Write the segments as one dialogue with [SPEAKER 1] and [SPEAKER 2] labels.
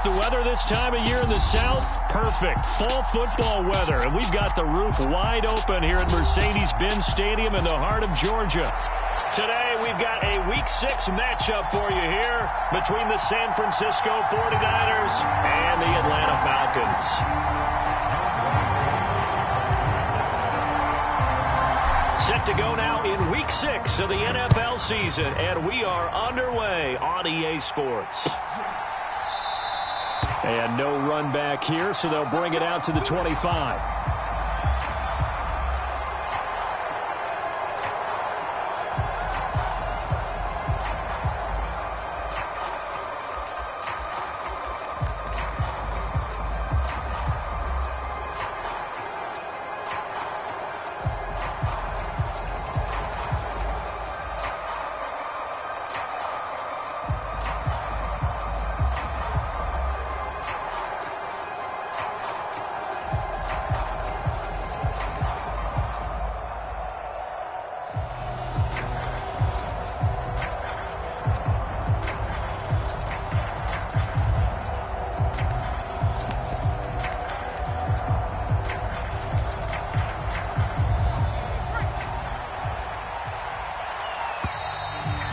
[SPEAKER 1] The weather this time of year in the South, perfect. Fall football weather. And we've got the roof wide open here at Mercedes-Benz Stadium in the heart of Georgia. Today, we've got a Week 6 matchup for you here between the San Francisco 49ers and the Atlanta Falcons. Set to go now in Week 6 of the NFL season, and we are underway on EA Sports. And no run back here, so they'll bring it out to the 25.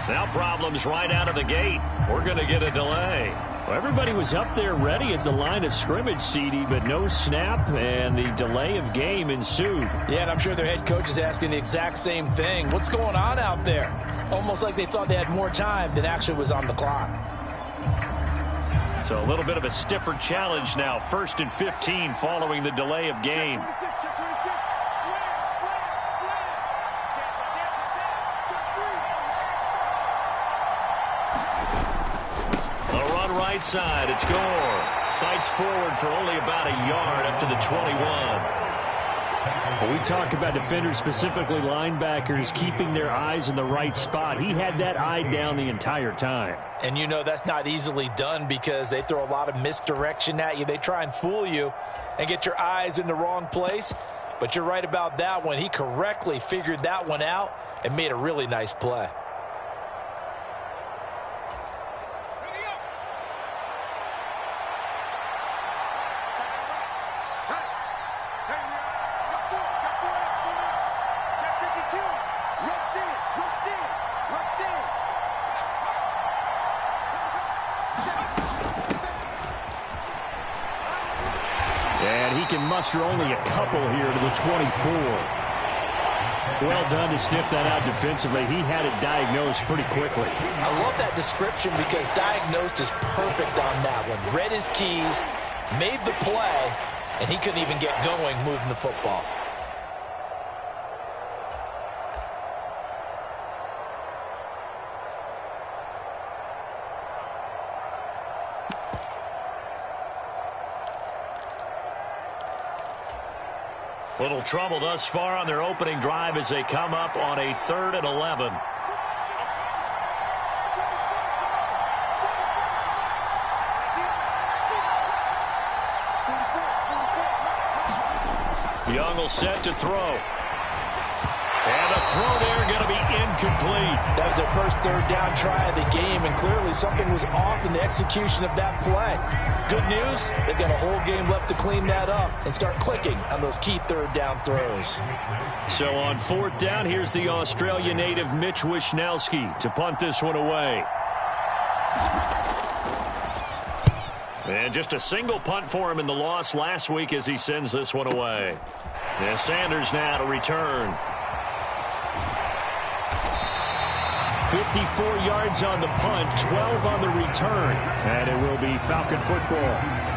[SPEAKER 1] Now problems right out of the gate. We're going to get a delay. Well, everybody was up there ready at the line of scrimmage, CD, but no snap, and the delay of game ensued.
[SPEAKER 2] Yeah, and I'm sure their head coach is asking the exact same thing. What's going on out there? Almost like they thought they had more time than actually was on the clock.
[SPEAKER 1] So a little bit of a stiffer challenge now. 1st and 15 following the delay of game. Right side, it's Gore. Fights forward for only about a yard up to the 21.
[SPEAKER 3] Well, we talk about defenders, specifically linebackers, keeping their eyes in the right spot. He had that eye down the entire time.
[SPEAKER 2] And you know that's not easily done because they throw a lot of misdirection at you. They try and fool you and get your eyes in the wrong place. But you're right about that one. He correctly figured that one out and made a really nice play.
[SPEAKER 3] Muster only a couple here to the 24. Well done to sniff that out defensively. He had it diagnosed pretty quickly.
[SPEAKER 2] I love that description because diagnosed is perfect on that one. Read his keys, made the play, and he couldn't even get going moving the football.
[SPEAKER 1] Little trouble thus far on their opening drive as they come up on a 3rd and 11. Young will set to throw. And the throw there going to be incomplete.
[SPEAKER 2] That was their first 3rd down try of the game, and clearly something was off in the execution of that play. Good news, they've got a whole game left to clean that up and start clicking on those key 3rd down throws.
[SPEAKER 1] So on 4th down, here's the Australia native Mitch Wishnowsky to punt this one away. And just a single punt for him in the loss last week as he sends this one away. And Sanders now to return. 54 yards on the punt, 12 on the return. And it will be Falcon football.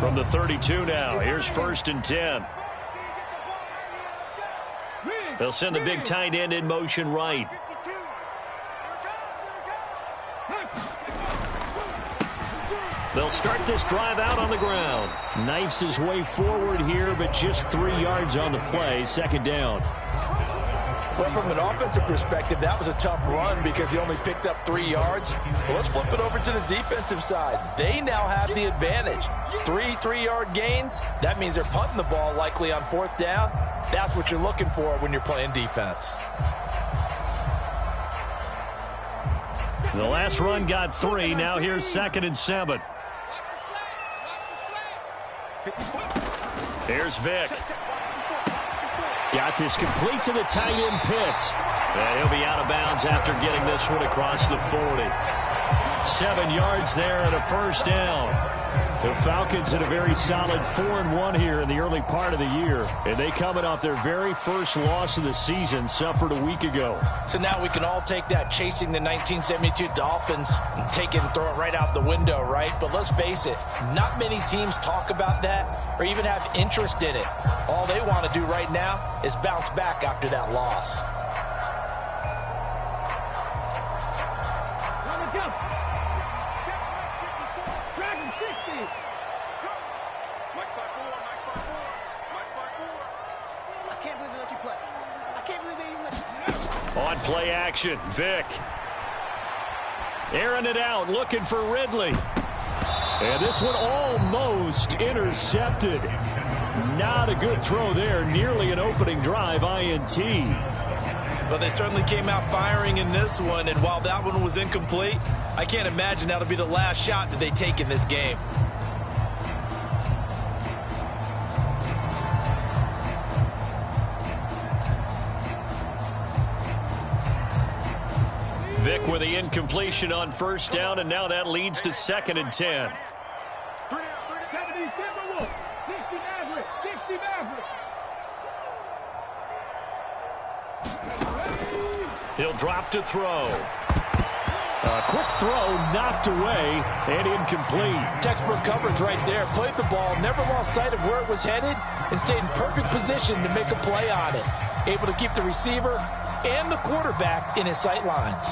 [SPEAKER 1] From the 32 now, here's 1st and 10. They'll send the big tight end in motion right. They'll start this drive out on the ground.
[SPEAKER 3] Knifes his way forward here, but just 3 yards on the play. Second down.
[SPEAKER 2] Well, from an offensive perspective, that was a tough run because he only picked up 3 yards. Well, let's flip it over to the defensive side. They now have the advantage. 3 3-yard gains. That means they're punting the ball likely on 4th down. That's what you're looking for when you're playing defense.
[SPEAKER 1] The last run got 3. Now here's 2nd and 7. Here's Vick.
[SPEAKER 3] Got this complete to the tight end Pitts.
[SPEAKER 1] And he'll be out of bounds after getting this one across the 40. 7 yards there and a first down.
[SPEAKER 3] The Falcons had a very solid 4-1 here in the early part of the year. And they coming off their very first loss of the season, suffered a week ago.
[SPEAKER 2] So now we can all take that chasing the 1972 Dolphins and take it and throw it right out the window, right? But let's face it, not many teams talk about that or even have interest in it. All they want to do right now is bounce back after that loss.
[SPEAKER 1] On play action, Vick. Airing it out, looking for Ridley.
[SPEAKER 3] And this one almost intercepted. Not a good throw there. Nearly an opening drive INT.
[SPEAKER 2] But they certainly came out firing in this one. And while that one was incomplete, I can't imagine that'll be the last shot that they take in this game.
[SPEAKER 1] Vick with the incompletion on first down, and now that leads to 2nd and 10. He'll drop to throw.
[SPEAKER 3] A quick throw knocked away and incomplete.
[SPEAKER 2] Textbook coverage right there. Played the ball, never lost sight of where it was headed, and stayed in perfect position to make a play on it. Able to keep the receiver and the quarterback in his sight lines.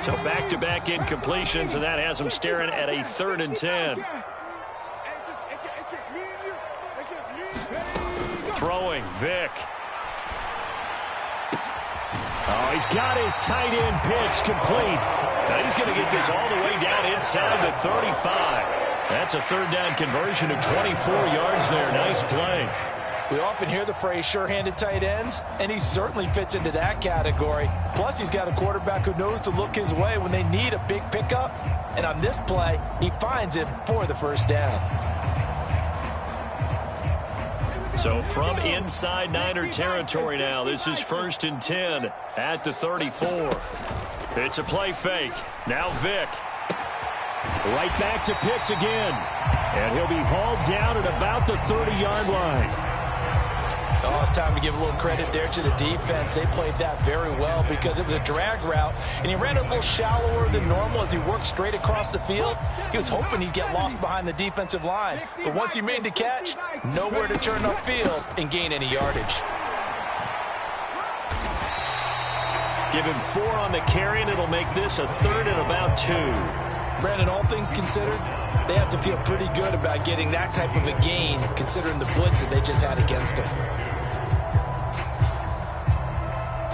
[SPEAKER 1] So back-to-back incompletions, and that has him staring at a 3rd and 10. Throwing, Vick.
[SPEAKER 3] Oh, he's got his tight end pitch complete.
[SPEAKER 1] Now he's going to get this all the way down inside the 35. That's a 3rd down conversion of 24 yards there. Nice play.
[SPEAKER 2] We often hear the phrase sure-handed tight ends, and he certainly fits into that category. Plus, he's got a quarterback who knows to look his way when they need a big pickup. And on this play, he finds him for the first down.
[SPEAKER 1] So from inside Niner territory now, this is 1st and 10 at the 34. It's a play fake. Now Vick.
[SPEAKER 3] Right back to Pitts again. And he'll be hauled down at about the 30-yard line.
[SPEAKER 2] Oh, it's time to give a little credit there to the defense. They played that very well because it was a drag route, and he ran it a little shallower than normal as he worked straight across the field. He was hoping he'd get lost behind the defensive line, but once he made the catch, nowhere to turn upfield and gain any yardage.
[SPEAKER 1] Give him 4 on the carry, and it'll make this a 3rd and about 2.
[SPEAKER 2] Brandon, all things considered, they have to feel pretty good about getting that type of a gain considering the blitz that they just had against them.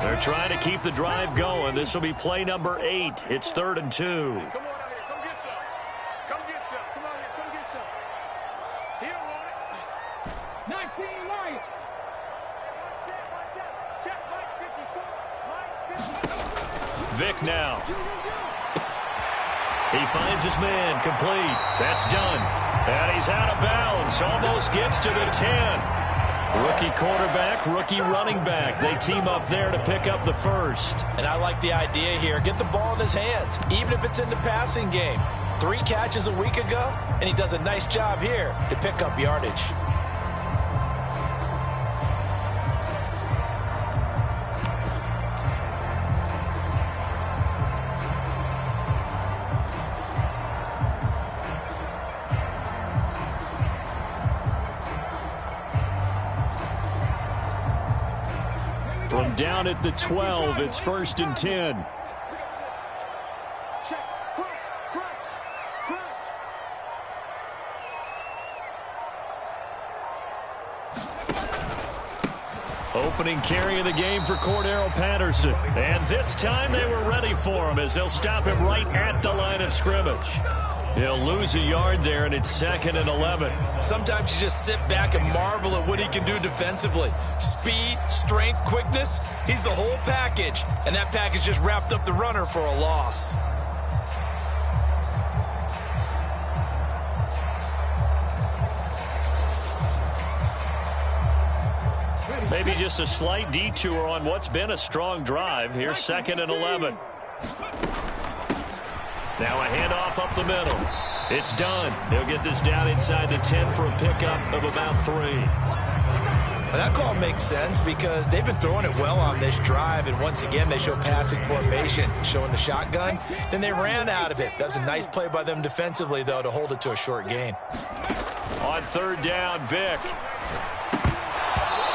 [SPEAKER 1] They're trying to keep the drive going. This will be play number 8. It's 3rd and 2.
[SPEAKER 4] Come on out here. Come get some. Come get some. Come out here. Come get some. Here, Ronnie. 19 Lions. Check Mike 54. Mike 54.
[SPEAKER 1] Vick now. He finds his man, complete. That's done. And he's out of bounds. Almost gets to the 10. Rookie quarterback, rookie running back. They team up there to pick up the first.
[SPEAKER 2] And I like the idea here. Get the ball in his hands, even if it's in the passing game. 3 catches a week ago, and he does a nice job here to pick up yardage.
[SPEAKER 3] down at the 12. It's 1st and 10. Opening carry of the game for Cordero Patterson. And this time they were ready for him as they'll stop him right at the line of scrimmage. He'll lose a yard there, and it's 2nd and 11.
[SPEAKER 2] Sometimes you just sit back and marvel at what he can do defensively. Speed, strength, quickness, he's the whole package. And that package just wrapped up the runner for a loss.
[SPEAKER 1] Maybe just a slight detour on what's been a strong drive. Here's 2nd and 11. Now a handoff up the middle. It's done. They'll get this down inside the 10 for a pickup of about 3.
[SPEAKER 2] Well, that call makes sense because they've been throwing it well on this drive, and once again they show passing formation, showing the shotgun. Then they ran out of it. That was a nice play by them defensively, though, to hold it to a short gain.
[SPEAKER 1] On 3rd down, Vick.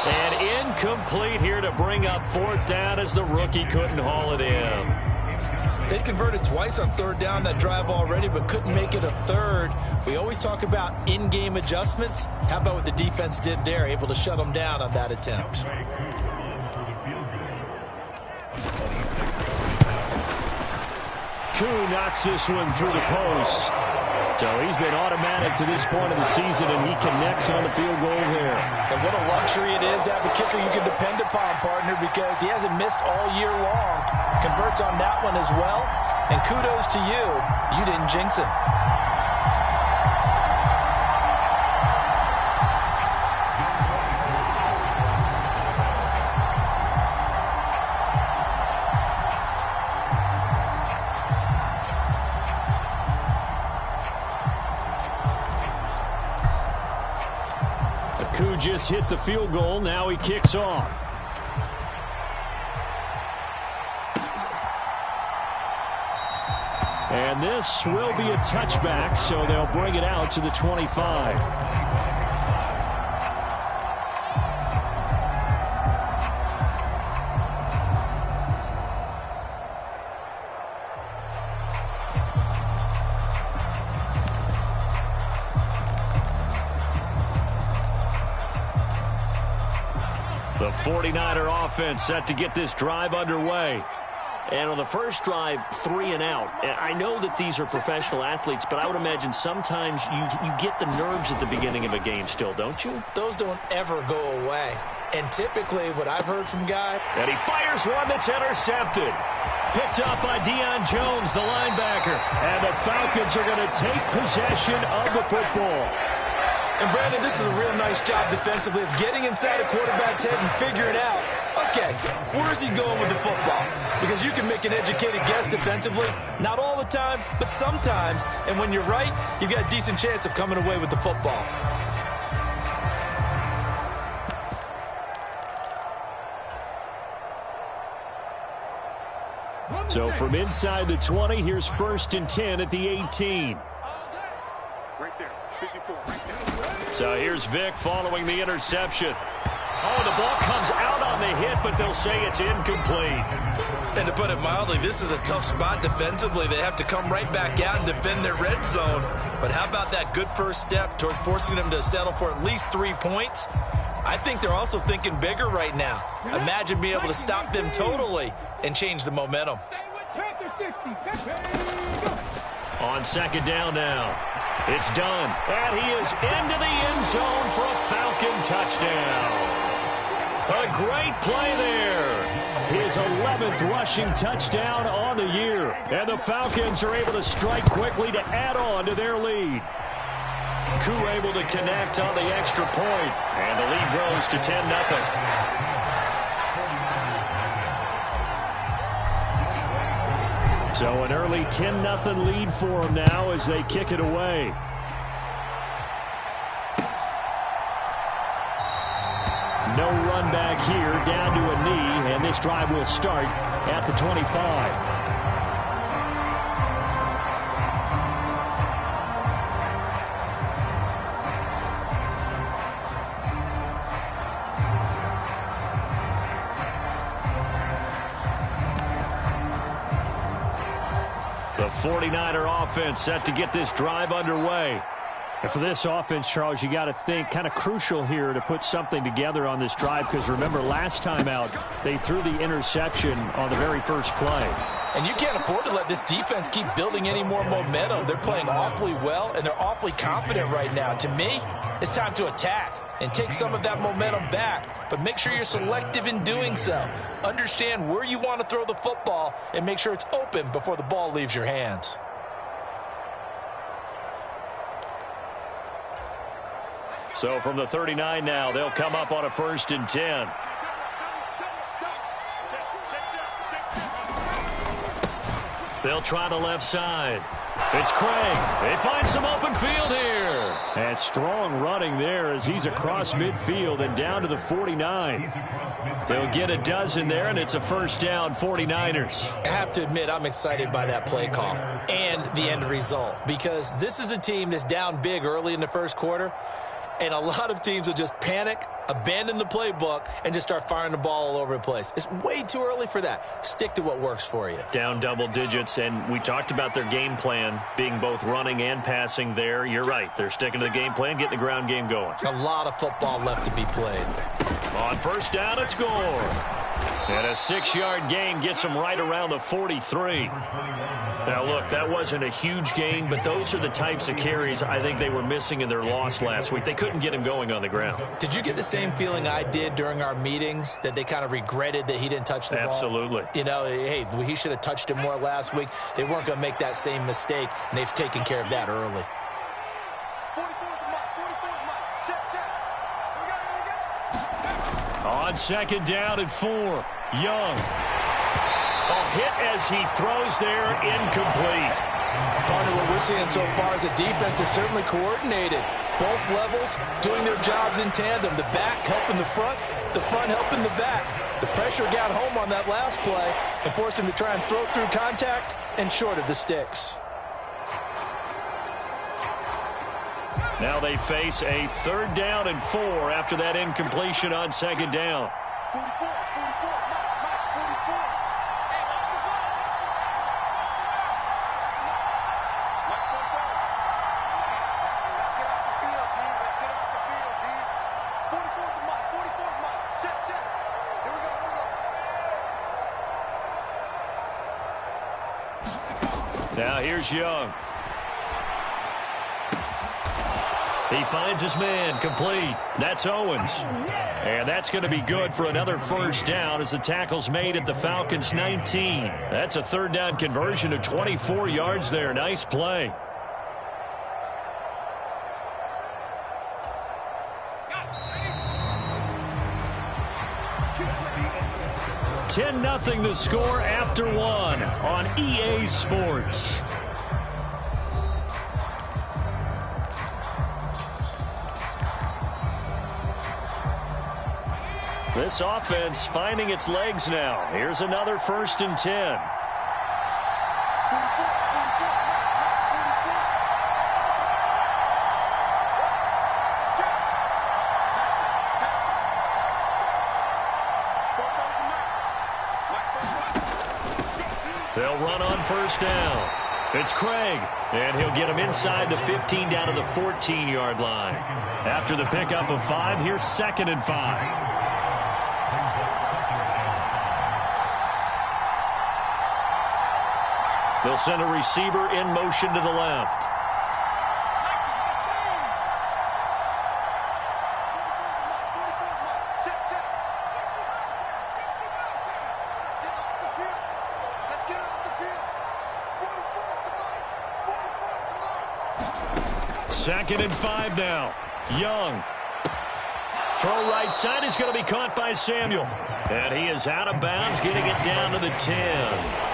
[SPEAKER 1] And incomplete here to bring up 4th down as the rookie couldn't haul it in.
[SPEAKER 2] They converted twice on 3rd down that drive already, but couldn't make it a 3rd. We always talk about in-game adjustments. How about what the defense did there, able to shut them down on that attempt?
[SPEAKER 3] Koo knocks this one through the post. So he's been automatic to this point of the season, and he connects on the field goal there.
[SPEAKER 2] And what a luxury it is to have a kicker you can depend upon, partner, because he hasn't missed all year long. Converts on that one as well. And kudos to you. You didn't jinx him.
[SPEAKER 3] Koo just hit the field goal. Now he kicks off. And this will be a touchback, so they'll bring it out to the 25.
[SPEAKER 1] The 49er offense set to get this drive underway.
[SPEAKER 5] And on the first drive, 3 and out. And I know that these are professional athletes, but I would imagine sometimes you get the nerves at the beginning of a game still, don't you?
[SPEAKER 2] Those don't ever go away. And typically what I've heard from guys...
[SPEAKER 1] And he fires one that's intercepted. Picked up by Deion Jones, the linebacker. And the Falcons are going to take possession of the football.
[SPEAKER 2] And, Brandon, this is a real nice job defensively of getting inside a quarterback's head and figuring out, okay, where's he going with the football? Because you can make an educated guess defensively, not all the time, but sometimes. And when you're right, you've got a decent chance of coming away with the football.
[SPEAKER 3] So from inside the 20, here's 1st and 10 at the 18.
[SPEAKER 4] Right there, 54.
[SPEAKER 1] So here's Vick following the interception. Oh, the ball comes out on the hit, but they'll say it's incomplete.
[SPEAKER 2] And to put it mildly, this is a tough spot defensively. They have to come right back out and defend their red zone. But how about that good first step towards forcing them to settle for at least 3 points? I think they're also thinking bigger right now. Imagine being able to stop them totally and change the momentum.
[SPEAKER 1] On 2nd down now. It's done. And he is into the end zone for a Falcon touchdown. A great play there. His 11th rushing touchdown on the year. And the Falcons are able to strike quickly to add on to their lead. Koo able to connect on the extra point. And the lead grows to 10-0.
[SPEAKER 3] So an early 10-0 lead for them now as they kick it away. No run back here, down to a knee, and this drive will start at the 25. The 49er offense set to get this drive underway.
[SPEAKER 1] And for this offense, Charles, you got to think kind of crucial here to put something together on this drive, because remember last time out they threw the interception on the very first play.
[SPEAKER 2] And you can't afford to let this defense keep building any more momentum. They're playing awfully well, and they're awfully confident right now. To me, it's time to attack and take some of that momentum back. But make sure you're selective in doing so. Understand where you want to throw the football and make sure it's open before the ball leaves your hands.
[SPEAKER 3] So from the 39 now, they'll come up on a 1st and 10. They'll try the left side. It's Craig. They find some open field here.
[SPEAKER 1] And strong running there as he's across midfield and down to the 49.
[SPEAKER 3] They'll get a dozen there, and it's a 1st down, 49ers.
[SPEAKER 2] I have to admit, I'm excited by that play call and the end result, because this is a team that's down big early in the first quarter, and a lot of teams will just panic, abandon the playbook, and just start firing the ball all over the place. It's way too early for that. Stick to what works for you.
[SPEAKER 5] Down double digits, and we talked about their game plan being both running and passing there. You're right. They're sticking to the game plan, getting the ground game going.
[SPEAKER 2] A lot of football left to be played.
[SPEAKER 3] On 1st down, it's Gore. And a 6-yard gain gets them right around the 43.
[SPEAKER 5] Now, look, that wasn't a huge gain, but those are the types of carries I think they were missing in their loss last week. They couldn't get him going on the ground.
[SPEAKER 2] Did you get the same feeling I did during our meetings, that they kind of regretted that he didn't touch the ball?
[SPEAKER 5] Absolutely.
[SPEAKER 2] You know, hey, he should have touched it more last week. They weren't going to make that same mistake, and they've taken care of that early.
[SPEAKER 3] On 2nd down and 4, Young. A hit as he throws there, incomplete.
[SPEAKER 2] Partner, what we're seeing so far is the defense is certainly coordinated. Both levels doing their jobs in tandem. The back helping the front helping the back. The pressure got home on that last play and forced him to try and throw through contact and short of the sticks.
[SPEAKER 3] Now they face a 3rd down and 4 after that incompletion on 2nd down. Now here's Young. He finds his man, complete. That's Owens. And that's going to be good for another 1st down as the tackle's made at the Falcons' 19. That's a 3rd down conversion of 24 yards there. Nice play. $10-0 the score after 1 on EA Sports. This offense finding its legs now. Here's another 1st and 10. They'll run on 1st down. It's Craig, and he'll get him inside the 15 down to the 14-yard line. After the pickup of 5, here's 2nd and 5. They'll send a receiver in motion to the left. Second and 5 now. Young. Throw right side is going to be caught by Samuel. And he is out of bounds, getting it down to the 10.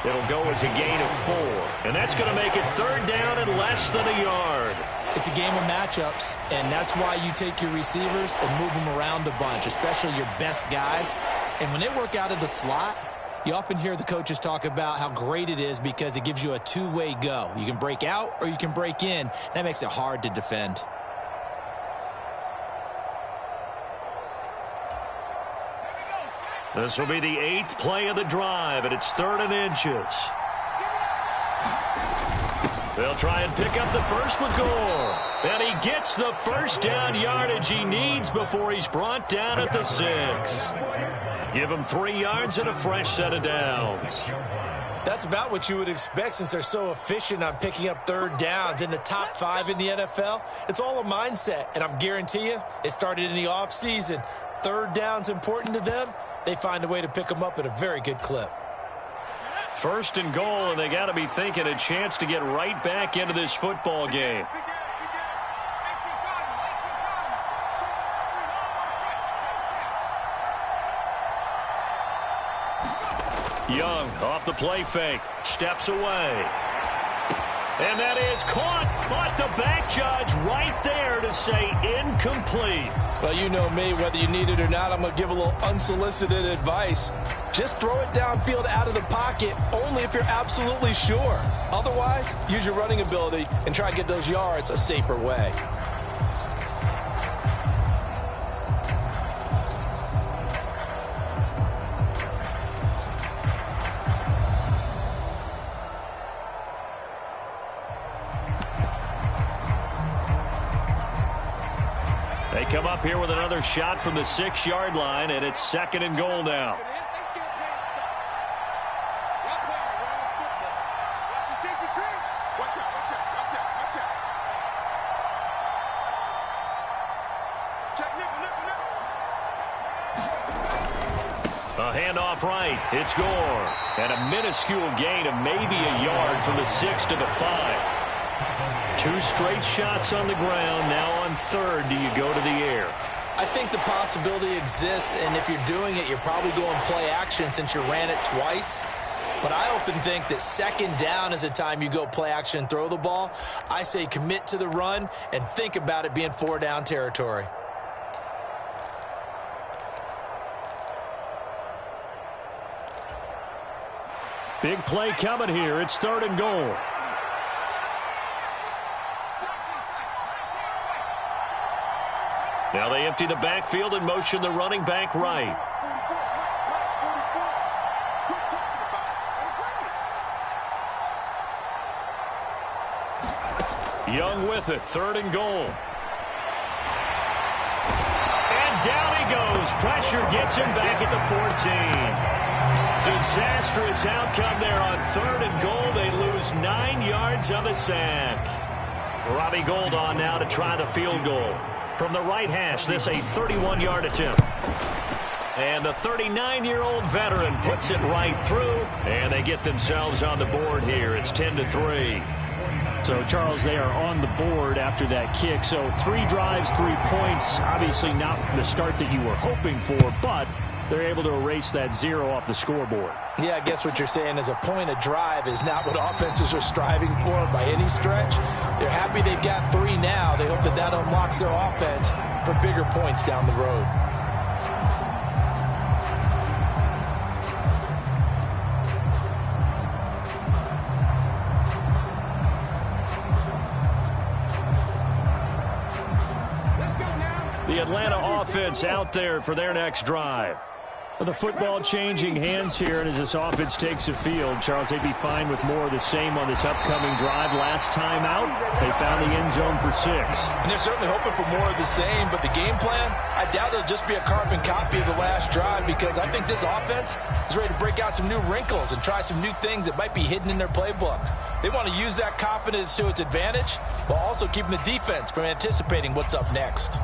[SPEAKER 3] It'll go as a gain of 4. And that's going to make it 3rd down and less than a yard.
[SPEAKER 2] It's a game of matchups, and that's why you take your receivers and move them around a bunch, especially your best guys. And when they work out of the slot, you often hear the coaches talk about how great it is because it gives you a two-way go. You can break out or you can break in. That makes it hard to defend.
[SPEAKER 3] This will be the 8th play of the drive, and it's 3rd and inches. They'll try and pick up the first with Gore. And he gets the first down yardage he needs before he's brought down at the 6. Give him 3 yards and a fresh set of downs.
[SPEAKER 2] That's about what you would expect since they're so efficient on picking up third downs in the top 5 in the NFL. It's all a mindset, and I'm guarantee you it started in the offseason. Third down's important to them. They find a way to pick them up at a very good clip.
[SPEAKER 3] First and goal, and they got to be thinking a chance to get right back into this football game. Young off the play fake, steps away. And that is caught, but the back judge right there to say incomplete.
[SPEAKER 2] Well, you know me, whether you need it or not, I'm going to give a little unsolicited advice. Just throw it downfield out of the pocket, only if you're absolutely sure. Otherwise, use your running ability and try and get those yards a safer way.
[SPEAKER 3] They come up here with another shot from the 6-yard line, and it's second and goal now. A handoff right. It's Gore. And a minuscule gain of maybe a yard from the 6 to the 5. 2 straight shots on the ground. Now on third, do you go to the air?
[SPEAKER 2] I think the possibility exists, and if you're doing it, you're probably going play action since you ran it twice. But I often think that second down is a time you go play action and throw the ball. I say commit to the run and think about it being 4-down territory.
[SPEAKER 3] Big play coming here. It's third and goal. Now they empty the backfield and motion the running back right. Young with it, third and goal. And down he goes. Pressure gets him back at the 14. Disastrous outcome there on third and goal. They lose 9 yards on the sack. Robbie Gould on now to try the field goal. From the right hash, this a 31-yard attempt. And the 39-year-old veteran puts it right through, and they get themselves on the board here. It's 10-3.
[SPEAKER 5] So, Charles, they are on the board after that kick. So 3 drives, 3 points. Obviously not the start that you were hoping for, but they're able to erase that 0 off the scoreboard.
[SPEAKER 2] Yeah, I guess what you're saying is a point of drive is not what offenses are striving for by any stretch. They're happy they've got 3 now. They hope that that unlocks their offense for bigger points down the road.
[SPEAKER 3] The Atlanta offense out there for their next drive.
[SPEAKER 5] Well, the football changing hands here, and as this offense takes the field, Charles, they'd be fine with more of the same on this upcoming drive. Last time out, they found the end zone for 6.
[SPEAKER 2] And they're certainly hoping for more of the same, but the game plan, I doubt it'll just be a carbon copy of the last drive, because I think this offense is ready to break out some new wrinkles and try some new things that might be hidden in their playbook. They want to use that confidence to its advantage while also keeping the defense from anticipating what's up next.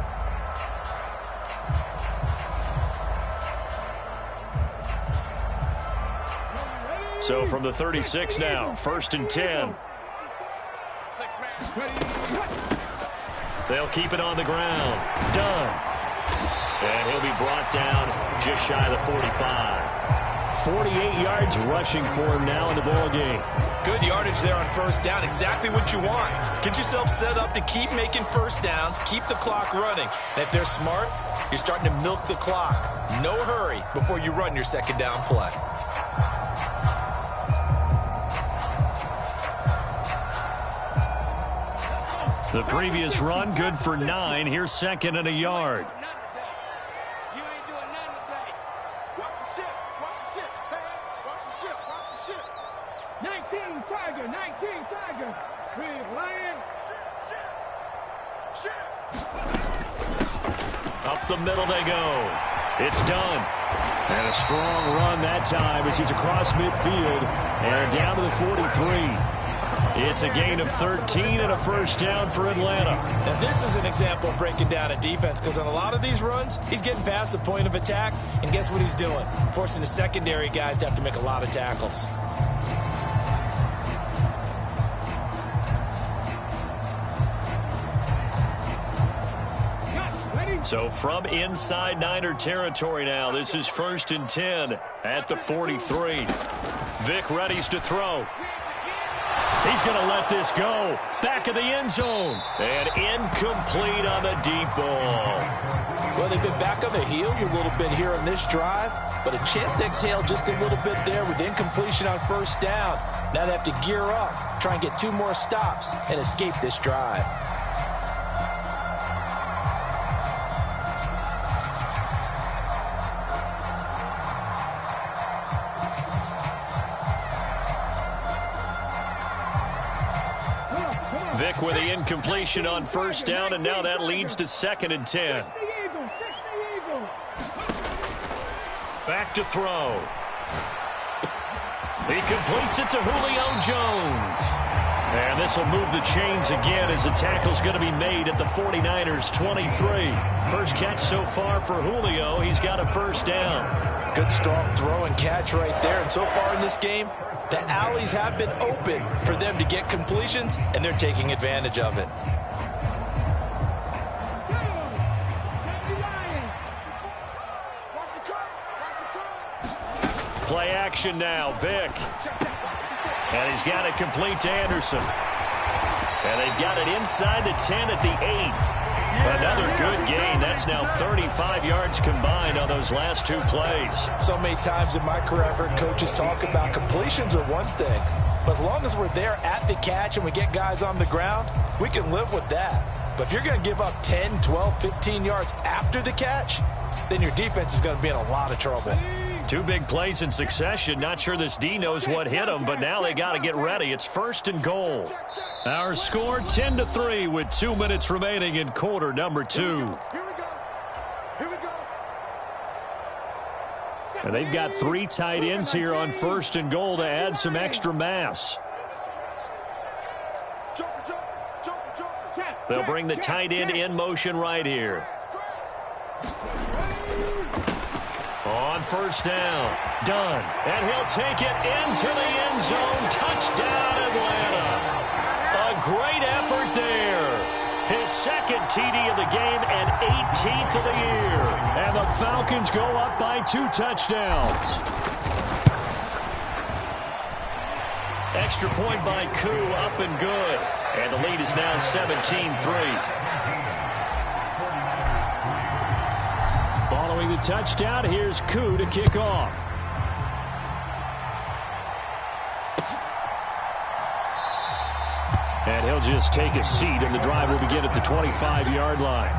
[SPEAKER 3] So from the 36 now, first and 10. They'll keep it on the ground. Done. And he'll be brought down just shy of the 45.
[SPEAKER 5] 48 yards rushing for him now in the ball game.
[SPEAKER 2] Good yardage there on first down. Exactly what you want. Get yourself set up to keep making first downs, keep the clock running. And if they're smart, you're starting to milk the clock. No hurry before you run your second down play.
[SPEAKER 3] The previous run, good for 9. Here's second and a yard.
[SPEAKER 4] You ain't doing nothing today. Watch the ship. Watch the ship. Hey, watch the ship. Watch the ship. 19, Tiger, 19.
[SPEAKER 3] Up the middle they go. It's done. And a strong run that time as he's across midfield and down to the 43. It's a gain of 13 and a first down for Atlanta.
[SPEAKER 2] Now this is an example of breaking down a defense, because on a lot of these runs, he's getting past the point of attack, and guess what he's doing? Forcing the secondary guys to have to make a lot of tackles.
[SPEAKER 3] So from inside Niner territory now, this is 1st and 10 at the 43. Vic readies to throw. He's going to let this go. Back of the end zone. And incomplete on the deep ball.
[SPEAKER 2] Well, they've been back on their heels a little bit here on this drive, but a chance to exhale just a little bit there with incompletion on first down. Now they have to gear up, try and get 2 more stops, and escape this drive.
[SPEAKER 3] Vic with the incompletion on first down, and now that leads to 2nd and 10. Back to throw. He completes it to Julio Jones. And this will move the chains again as the tackle's going to be made at the 49ers 23. First catch so far for Julio. He's got a first down.
[SPEAKER 2] Good strong throw and catch right there. And so far in this game, the alleys have been open for them to get completions, and they're taking advantage of it.
[SPEAKER 3] Play action now, Vic. And he's got it complete to Anderson. And they've got it inside the 10 at the 8. Another good gain. That's now 35 yards combined on those last 2 plays.
[SPEAKER 2] So many times in my career, I've heard coaches talk about completions are one thing, but as long as we're there at the catch and we get guys on the ground, we can live with that. But if you're going to give up 10, 12, 15 yards after the catch, then your defense is going to be in a lot of trouble.
[SPEAKER 3] 2 big plays in succession. Not sure this D knows what hit him, but now they got to get ready. It's 1st and goal. Our score 10-3 with 2 minutes remaining in quarter number 2.
[SPEAKER 4] Here we go.
[SPEAKER 5] And they've got 3 tight ends here on 1st and goal to add some extra mass.
[SPEAKER 3] They'll bring the tight end in motion right here. On first down, done. And he'll take it into the end zone. Touchdown, Atlanta. A great effort there. His 2nd TD of the game and 18th of the year. And the Falcons go up by 2 touchdowns. Extra point by Koo, up and good. And the lead is now 17-3.
[SPEAKER 5] Following the touchdown, here's Koo to kick off. And he'll just take a seat, and the drive will begin at the 25-yard line.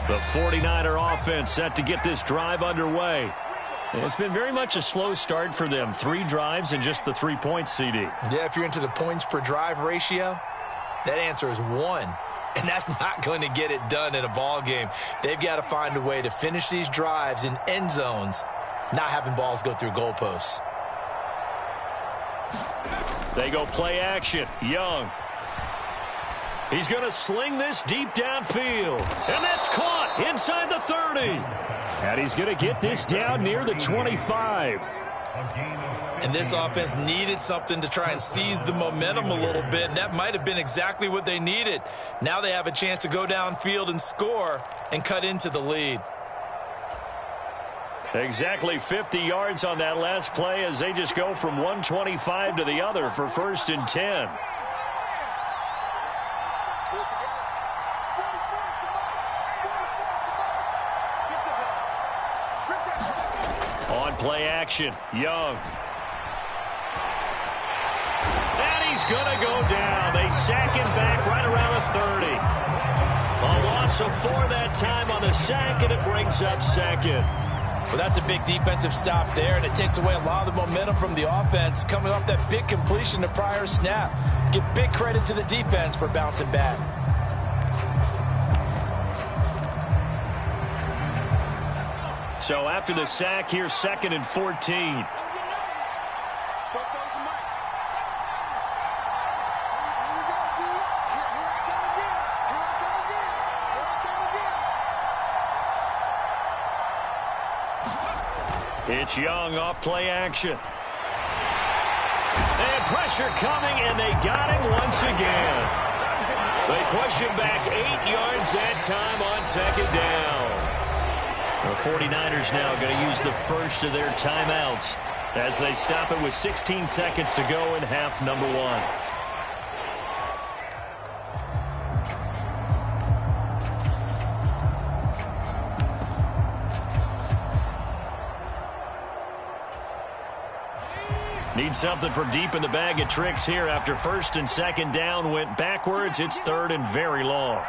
[SPEAKER 3] The 49er offense set to get this drive underway. It's been very much a slow start for them. 3 drives and just the 3 points, CD.
[SPEAKER 2] Yeah, if you're into the points per drive ratio, that answer is 1. And that's not going to get it done in a ball game. They've got to find a way to finish these drives in end zones, not having balls go through goalposts.
[SPEAKER 3] They go play action. Young. He's going to sling this deep downfield. And that's caught inside the 30.
[SPEAKER 5] And he's going to get this down near the 25.
[SPEAKER 2] And this offense needed something to try and seize the momentum a little bit. And that might have been exactly what they needed. Now they have a chance to go downfield and score and cut into the lead.
[SPEAKER 3] Exactly 50 yards on that last play as they just go from 125 to the other for 1st and 10. On play action, Young. And he's going to go down. They sack him back right around the 30. A loss
[SPEAKER 1] So for that time on the sack, and it brings up second.
[SPEAKER 2] Well, that's a big defensive stop there, and it takes away a lot of the momentum from the offense coming off that big completion the prior snap. Give big credit to the defense for bouncing back.
[SPEAKER 1] So after the sack, here's 2nd and 14. It's Young off play action. And pressure coming, and they got him once again. They push him back 8 yards that time on 2nd down. The 49ers now going to use the first of their timeouts as they stop it with 16 seconds to go in half number 1. Need something from deep in the bag of tricks here after 1st and 2nd down went backwards. It's 3rd and very long.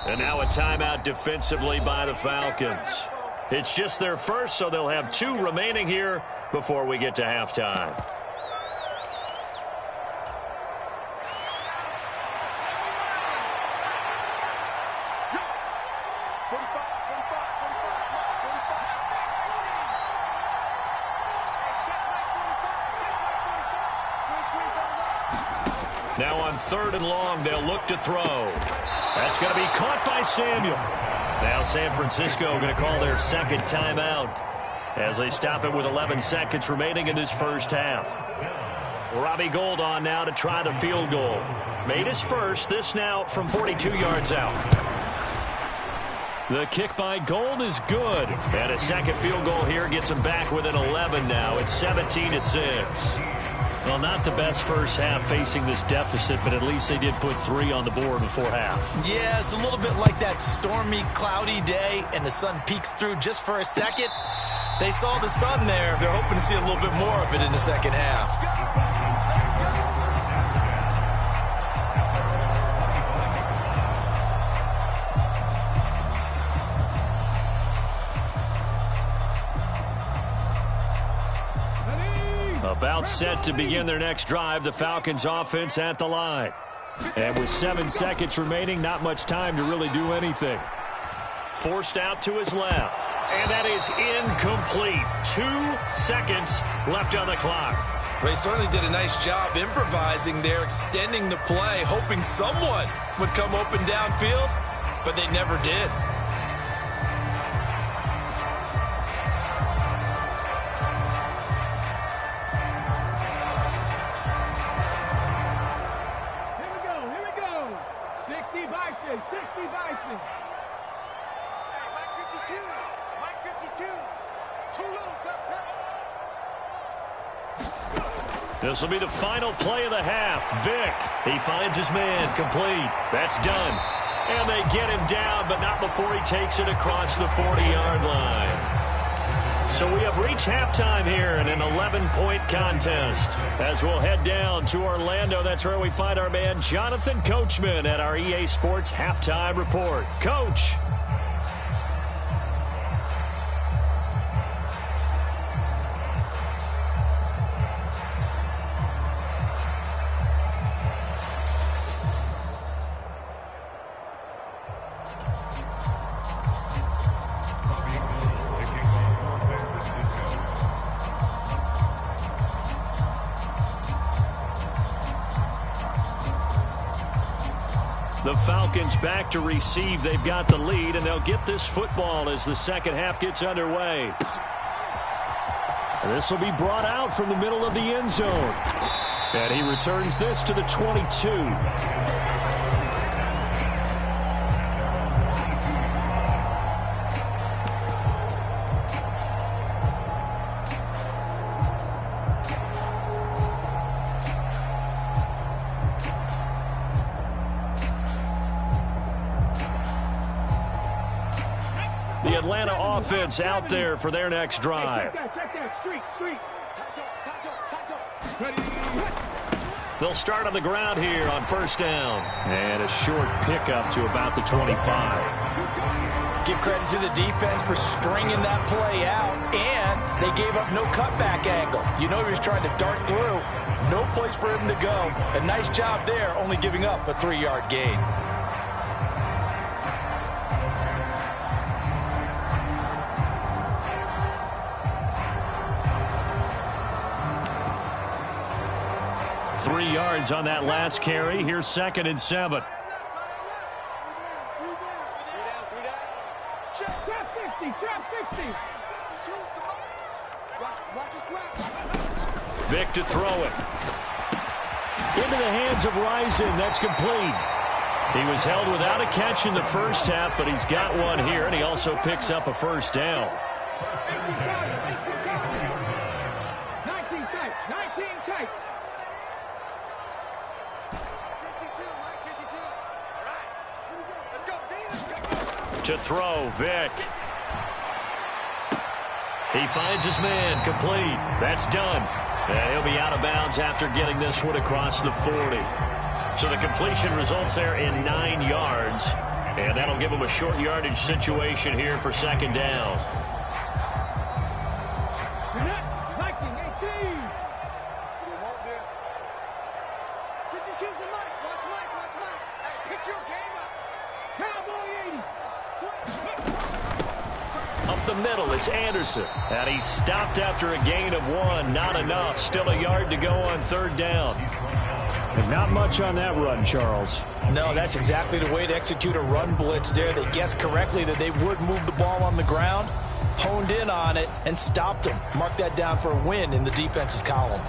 [SPEAKER 1] And now a timeout defensively by the Falcons. It's just their first, so they'll have 2 remaining here before we get to halftime. Now on 3rd and long, they'll look to throw. That's going to be caught by Samuel. Now San Francisco going to call their 2nd timeout as they stop it with 11 seconds remaining in this first half. Robbie Gould on now to try the field goal. Made his first, this now from 42 yards out. The kick by Gould is good. And a second field goal here gets him back within 11 now. It's 17-6. Well, not the best first half facing this deficit, but at least they did put 3 on the board before half.
[SPEAKER 2] Yeah, it's a little bit like that stormy, cloudy day, and the sun peeks through just for a second. They saw the sun there. They're hoping to see a little bit more of it in the second half.
[SPEAKER 1] About set to begin their next drive, the Falcons offense at the line. And with 7 seconds remaining, not much time to really do anything. Forced out to his left. And that is incomplete. 2 seconds left on the clock.
[SPEAKER 2] They certainly did a nice job improvising there, extending the play, hoping someone would come open downfield, but they never did.
[SPEAKER 1] This will be the final play of the half. Vick, he finds his man, complete. That's done. And they get him down, but not before he takes it across the 40-yard line. So we have reached halftime here in an 11-point contest. As we'll head down to Orlando, that's where we find our man Jonathan Coachman at our EA Sports Halftime Report. Coach. The Falcons back to receive. They've got the lead, and they'll get this football as the second half gets underway. This will be brought out from the middle of the end zone. And he returns this to the 22. Atlanta offense out there for their next drive.
[SPEAKER 4] Check that. Street.
[SPEAKER 1] They'll start on the ground here on first down.
[SPEAKER 5] And a short pickup to about the 25.
[SPEAKER 2] Give credit to the defense for stringing that play out, and they gave up no cutback angle. You know he was trying to dart through. No place for him to go. A nice job there, only giving up a 3-yard gain.
[SPEAKER 1] Three yards on that last carry. Here's 2nd and 7. Vic to throw it. Into the hands of Rison. That's complete. He was held without a catch in the first half, but he's got one here, and he also picks up a first down.
[SPEAKER 4] 19 tight.
[SPEAKER 1] To throw, Vic. He finds his man, complete. That's done. And he'll be out of bounds after getting this one across the 40. So the completion results there in 9 yards. And that'll give him a short yardage situation here for 2nd down.
[SPEAKER 4] Viking 18. You want this? Pick and choose the mic. Watch Mike. Hey, pick your game up. Cowboy 80.
[SPEAKER 1] Up the middle, it's Anderson. And he's stopped after a gain of 1. Not enough. Still a yard to go on 3rd down.
[SPEAKER 5] And not much on that run, Charles.
[SPEAKER 2] No, that's exactly the way to execute a run blitz there. They guessed correctly that they would move the ball on the ground, honed in on it, and stopped them. Mark that down for a win in the defense's column.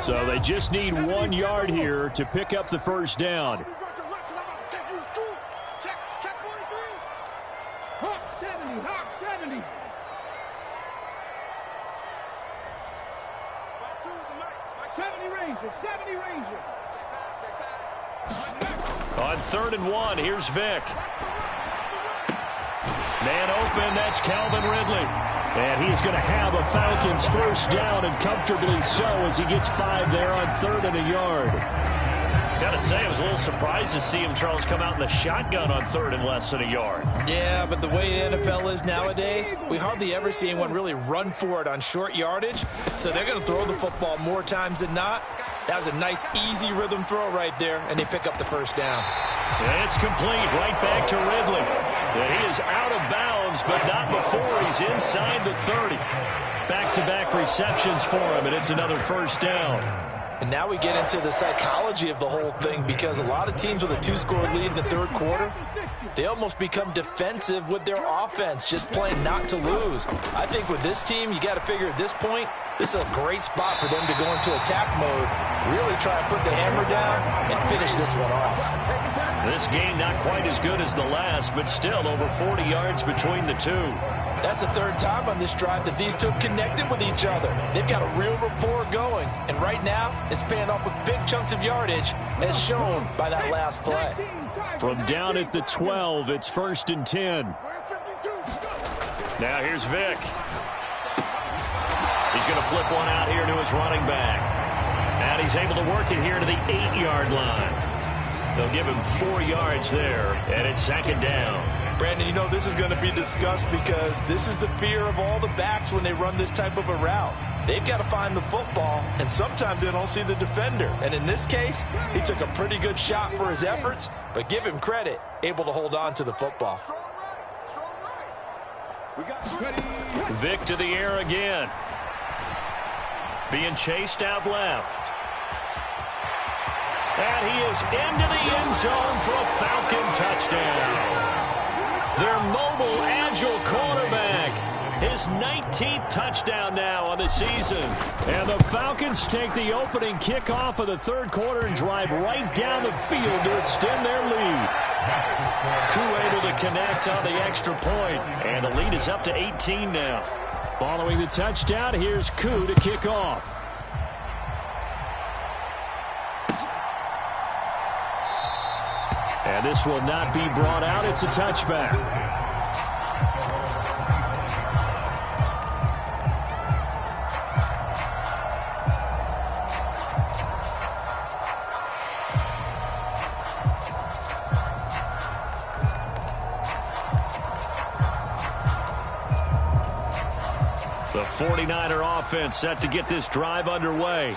[SPEAKER 5] So they just need 1 yard here to pick up the first down.
[SPEAKER 4] Hawk 70. 70 Ranger.
[SPEAKER 1] On 3rd and 1, here's Vic. Man open, that's Calvin Ridley. And he's going to have a Falcons first down, and comfortably so, as he gets 5 there on 3rd and a yard.
[SPEAKER 3] Gotta say, I was a little surprised to see him, Charles, come out in the shotgun on 3rd and less than a yard.
[SPEAKER 2] Yeah, but the way the NFL is nowadays, we hardly ever see anyone really run for it on short yardage. So they're going to throw the football more times than not. That was a nice, easy rhythm throw right there, and they pick up the first down.
[SPEAKER 1] And it's complete, right back to Ridley. And he is out of bounds, but not before he's inside the 30. Back-to-back receptions for him, and it's another first down.
[SPEAKER 2] And now we get into the psychology of the whole thing, because a lot of teams with a 2-score lead in the 3rd quarter, they almost become defensive with their offense, just playing not to lose. I think with this team, you got to figure at this point, this is a great spot for them to go into attack mode, really try to put the hammer down and finish this one off.
[SPEAKER 1] This game not quite as good as the last, but still over 40 yards between the two.
[SPEAKER 2] That's the 3rd time on this drive that these two have connected with each other. They've got a real rapport going, and right now it's paying off with big chunks of yardage, as shown by that last play.
[SPEAKER 5] From down at the 12, it's 1st and 10.
[SPEAKER 1] Now here's Vic. He's going to flip one out here to his running back. And he's able to work it here to the 8-yard line. They'll give him 4 yards there, and it's 2nd down.
[SPEAKER 2] Brandon, you know this is going to be discussed because this is the fear of all the backs when they run this type of a route. They've got to find the football, and sometimes they don't see the defender. And in this case, he took a pretty good shot for his efforts, but give him credit, able to hold on to the football.
[SPEAKER 1] Vic to the air again. Being chased out left. And he is into the end zone for a Falcon touchdown. Their mobile, agile quarterback. His 19th touchdown now on the season. And the Falcons take the opening kickoff of the 3rd quarter and drive right down the field to extend their lead. Koo able to connect on the extra point. And the lead is up to 18 now.
[SPEAKER 5] Following the touchdown, here's Koo to kick off. And this will not be brought out. It's a touchback.
[SPEAKER 1] 49er offense set to get this drive underway.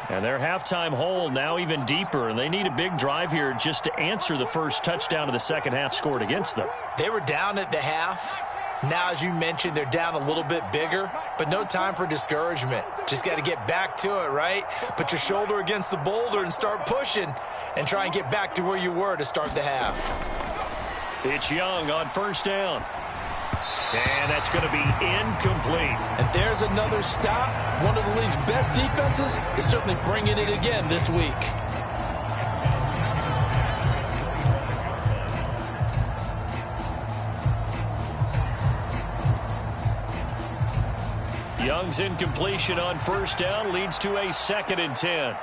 [SPEAKER 5] And their halftime hole now even deeper, and they need a big drive here just to answer the first touchdown of the second half scored against them.
[SPEAKER 2] They were down at the half. Now, as you mentioned, they're down a little bit bigger, but no time for discouragement. Just got to get back to it, right? Put your shoulder against the boulder and start pushing and try and get back to where you were to start the half.
[SPEAKER 1] It's Young on first down. And that's going to be incomplete.
[SPEAKER 2] And there's another stop. One of the league's best defenses is certainly bringing it again this week.
[SPEAKER 1] Young's incompletion on first down leads to a 2nd and 10.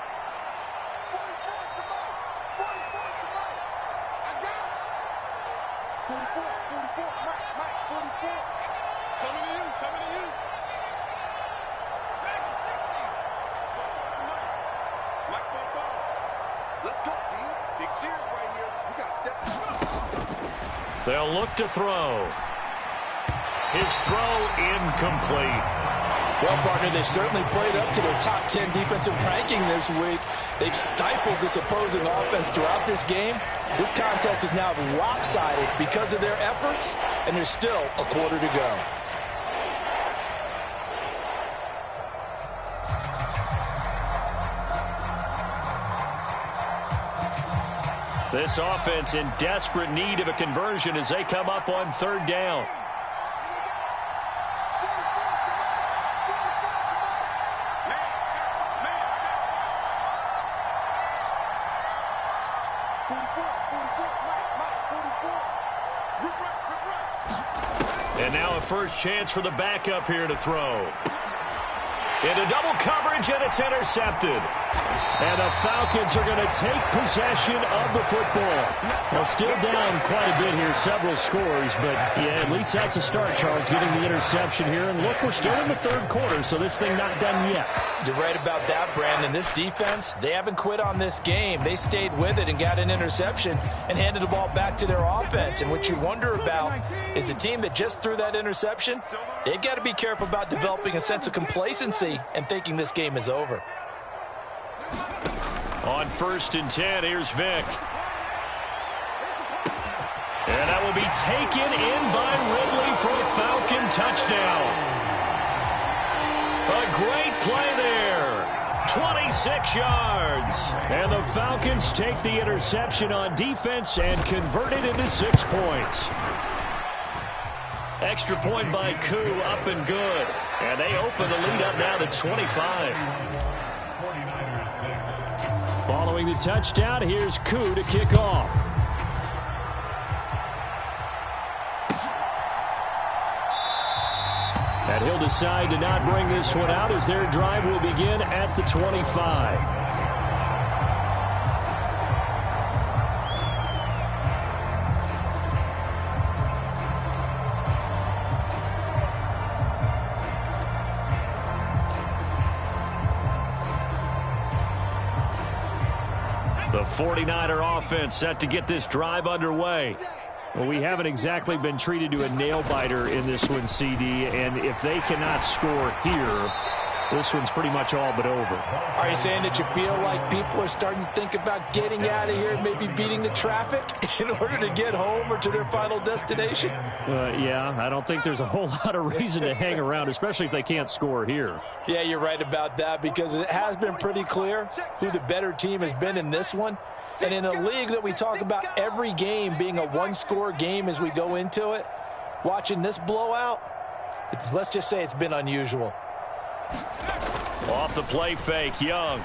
[SPEAKER 1] They'll look to throw. His throw incomplete.
[SPEAKER 2] Well, partner, they certainly played up to their top 10 defensive ranking this week. They've stifled this opposing offense throughout this game. This contest is now lopsided because of their efforts, and there's still a quarter to go.
[SPEAKER 1] This offense in desperate need of a conversion as they come up on third down. And now a first chance for the backup here to throw. Into double coverage, and it's intercepted.
[SPEAKER 5] And the Falcons are going to take possession of the football. Well, still down quite a bit here, several scores, but yeah, at least that's a start, Charles, getting the interception here. And look, we're still in the third quarter, so this thing not done yet.
[SPEAKER 2] You're right about that, Brandon. This defense, they haven't quit on this game. They stayed with it and got an interception and handed the ball back to their offense. And what you wonder about is the team that just threw that interception, they've got to be careful about developing a sense of complacency and thinking this game is over.
[SPEAKER 1] On 1st and 10, here's Vick. And that will be taken in by Ridley for a Falcon touchdown. A great play there. 26 yards.
[SPEAKER 5] And the Falcons take the interception on defense and convert it into 6 points.
[SPEAKER 1] Extra point by Koo, up and good. And they open the lead up now to 25.
[SPEAKER 5] Following the touchdown, here's Koo to kick off. And he'll decide to not bring this one out as their drive will begin at the 25.
[SPEAKER 1] The 49er offense set to get this drive underway.
[SPEAKER 5] Well, we haven't exactly been treated to a nail-biter in this one, CD, and if they cannot score here, this one's pretty much all but over.
[SPEAKER 2] Are you saying that you feel like people are starting to think about getting out of here and maybe beating the traffic in order to get home or to their final destination?
[SPEAKER 5] Yeah, I don't think there's a whole lot of reason to hang around, especially if they can't score here.
[SPEAKER 2] Yeah, you're right about that because it has been pretty clear who the better team has been in this one. And in a league that we talk about every game being a one-score game as we go into it, watching this blowout, let's just say it's been unusual.
[SPEAKER 1] Off the play fake, Young.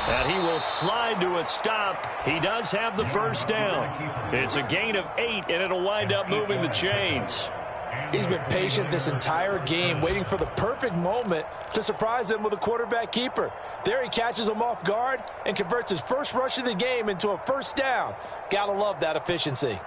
[SPEAKER 1] And he will slide to a stop. He does have the first down. It's a gain of 8, and it'll wind up moving the chains.
[SPEAKER 2] He's been patient this entire game, waiting for the perfect moment to surprise them with a quarterback keeper. There he catches him off guard and converts his first rush of the game into a first down. Gotta love that efficiency.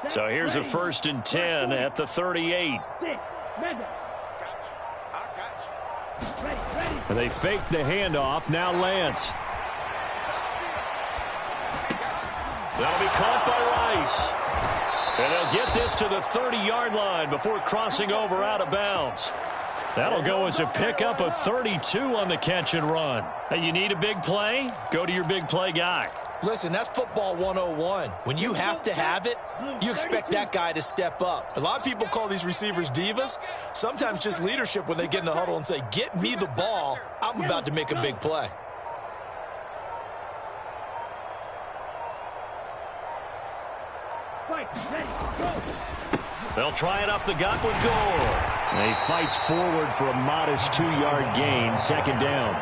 [SPEAKER 3] So here's a 1st and 10 at the 38. They fake the handoff. Now Lance. That'll be caught by Rice. And they'll get this to the 30-yard line before crossing over out of bounds. That'll go as a pickup of 32 on the catch and run. Hey, you need a big play? Go to your big play guy.
[SPEAKER 2] Listen, that's football 101. When you have to have it, you expect that guy to step up. A lot of people call these receivers divas. Sometimes just leadership when they get in the huddle and say, get me the ball. I'm about to make a big play.
[SPEAKER 3] They'll try it up the gut with Gore. He fights forward for a modest 2-yard gain. 2nd down.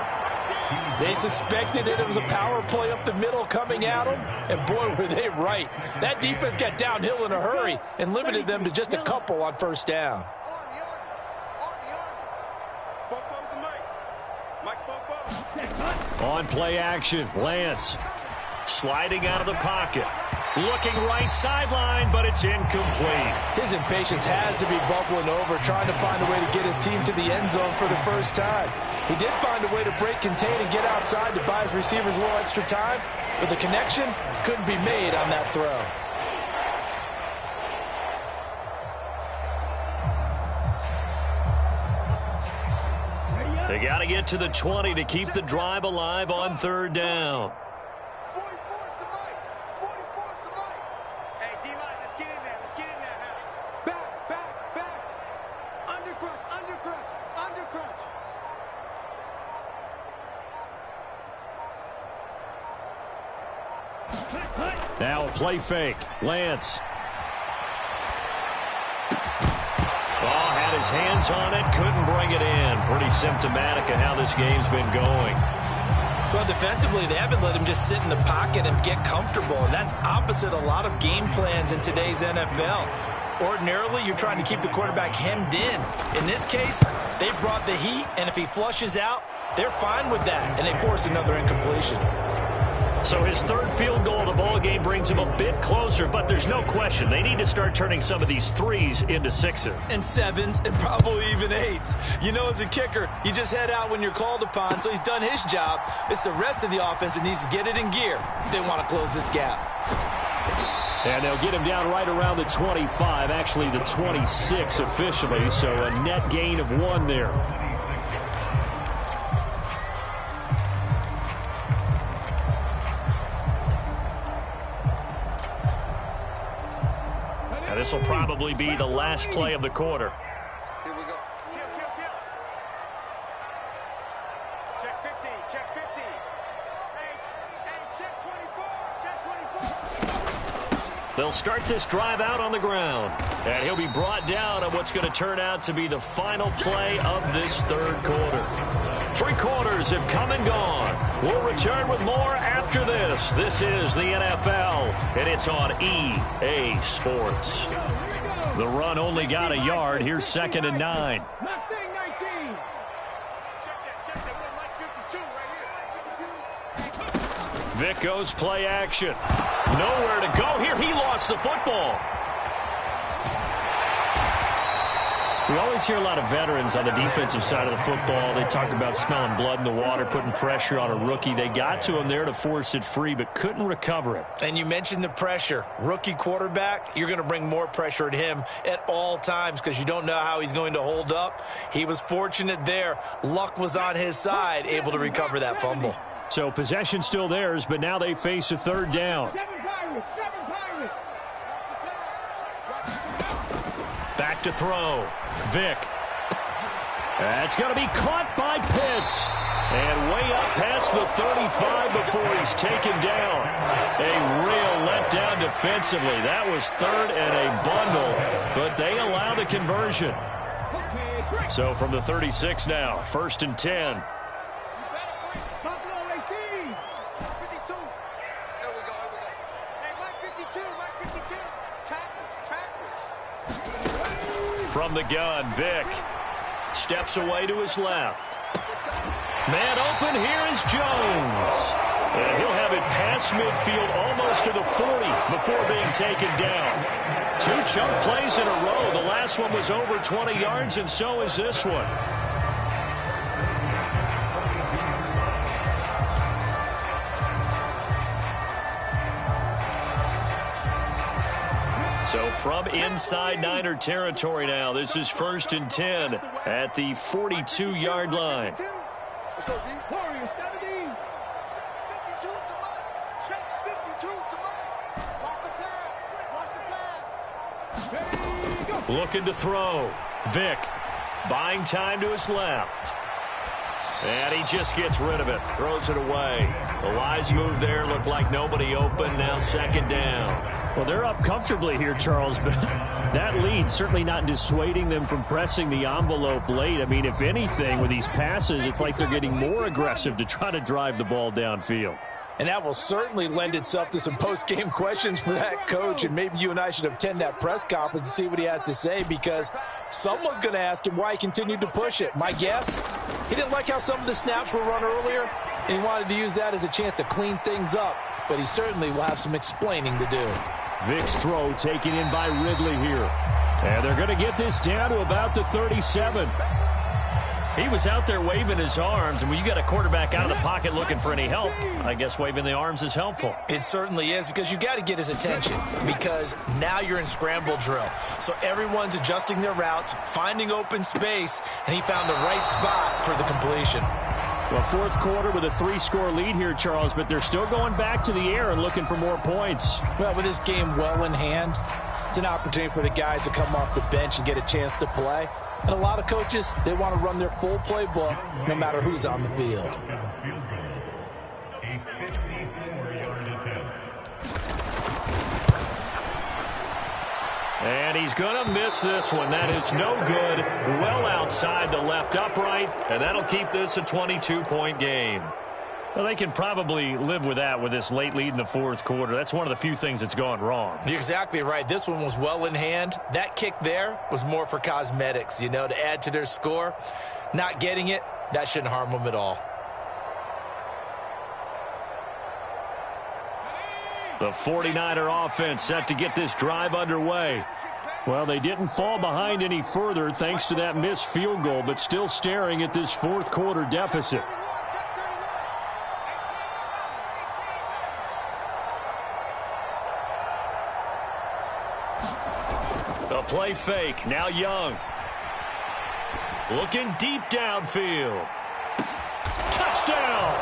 [SPEAKER 2] They suspected that it was a power play up the middle coming at them, and boy, were they right. That defense got downhill in a hurry and limited them to just a couple on 1st down.
[SPEAKER 3] On play action, Lance sliding out of the pocket. Looking right sideline, but it's incomplete.
[SPEAKER 2] His impatience has to be bubbling over, trying to find a way to get his team to the end zone for the first time. He did find a way to break, contain, and get outside to buy his receivers a little extra time, but the connection couldn't be made on that throw.
[SPEAKER 3] They got to get to the 20 to keep the drive alive on 3rd down. Now a play fake. Lance. Ball had his hands on it, couldn't bring it in. Pretty symptomatic of how this game's been going.
[SPEAKER 2] Well, defensively, they haven't let him just sit in the pocket and get comfortable, and that's opposite a lot of game plans in today's NFL. Ordinarily, you're trying to keep the quarterback hemmed in. In this case, they brought the heat, and if he flushes out, they're fine with that, and they force another incompletion.
[SPEAKER 3] So his 3rd field goal of the ball game brings him a bit closer, but there's no question they need to start turning some of these 3s into 6s.
[SPEAKER 2] And 7s, and probably even 8s. You know, as a kicker, you just head out when you're called upon, so he's done his job. It's the rest of the offense that needs to get it in gear if they want to close this gap.
[SPEAKER 3] And they'll get him down right around the 25, actually the 26 officially, so a net gain of 1 there. This will probably be the last play of the quarter.
[SPEAKER 4] Here we go. Kill. Check 50. Check 50. Hey, check 24. Check 24.
[SPEAKER 3] They'll start this drive out on the ground. And he'll be brought down on what's going to turn out to be the final play of this 3rd quarter. 3 quarters have come and gone. We'll return with more after this. This is the NFL, and it's on EA Sports. The run only got a yard. Here's 2nd and 9. Vic goes play action. Nowhere to go here. He lost the football. We always hear a lot of veterans on the defensive side of the football. They talk about smelling blood in the water, putting pressure on a rookie. They got to him there to force it free, but couldn't recover it.
[SPEAKER 2] And you mentioned the pressure. Rookie quarterback, you're going to bring more pressure at him at all times because you don't know how he's going to hold up. He was fortunate there. Luck was on his side, able to recover that fumble.
[SPEAKER 3] So possession still theirs, but now they face a 3rd down. Back to throw. Vic. That's going to be caught by Pitts. And way up past the 35 before he's taken down. A real letdown defensively. That was 3rd and a bundle, but they allow the conversion. So from the 36 now, 1st and 10. From the gun, Vic steps away to his left. Man open, here is Jones. And he'll have it past midfield almost to the 40 before being taken down. 2 chunk plays in a row. The last one was over 20 yards, and so is this one. So from inside Niner territory now, this is 1st and 10 at the 42-yard line.
[SPEAKER 4] Let's go, D. Warriors, 17. Check 52's the mic. Check 52's the mic. Watch the pass. Watch the pass. There you go.
[SPEAKER 3] Looking to throw. Vick buying time to his left. And he just gets rid of it. Throws it away. The wise move there. Looked like nobody open. Now 2nd down.
[SPEAKER 5] Well, they're up comfortably here, Charles, but that lead certainly not dissuading them from pressing the envelope late. I mean, if anything, with these passes, it's like they're getting more aggressive to try to drive the ball downfield.
[SPEAKER 2] And that will certainly lend itself to some post-game questions for that coach. And maybe you and I should attend that press conference and see what he has to say, because someone's going to ask him why he continued to push it. My guess, he didn't like how some of the snaps were run earlier, and he wanted to use that as a chance to clean things up. But he certainly will have some explaining to do.
[SPEAKER 5] Vick's throw taken in by Ridley here. And they're going to get this down to about the 37.
[SPEAKER 3] He was out there waving his arms, and when you got a quarterback out of the pocket looking for any help, I guess waving the arms is helpful.
[SPEAKER 2] It certainly is, because you got to get his attention, because now you're in scramble drill. So everyone's adjusting their routes, finding open space, and he found the right spot for the completion.
[SPEAKER 5] Well, 4th quarter with a 3-score lead here, Charles, but they're still going back to the air and looking for more points.
[SPEAKER 2] Well, with this game well in hand, it's an opportunity for the guys to come off the bench and get a chance to play. And a lot of coaches, they want to run their full playbook no matter who's on the field.
[SPEAKER 3] And he's going to miss this one. That is no good. Well outside the left upright, and that'll keep this a 22-point game. Well, they can probably live with that with this late lead in the 4th quarter. That's one of the few things that's gone wrong.
[SPEAKER 2] You're exactly right. This one was well in hand. That kick there was more for cosmetics, you know, to add to their score. Not getting it, that shouldn't harm them at all.
[SPEAKER 3] The 49er offense set to get this drive underway.
[SPEAKER 5] Well, they didn't fall behind any further thanks to that missed field goal, but still staring at this 4th quarter deficit.
[SPEAKER 3] The play fake. Now Young. Looking deep downfield. Touchdown!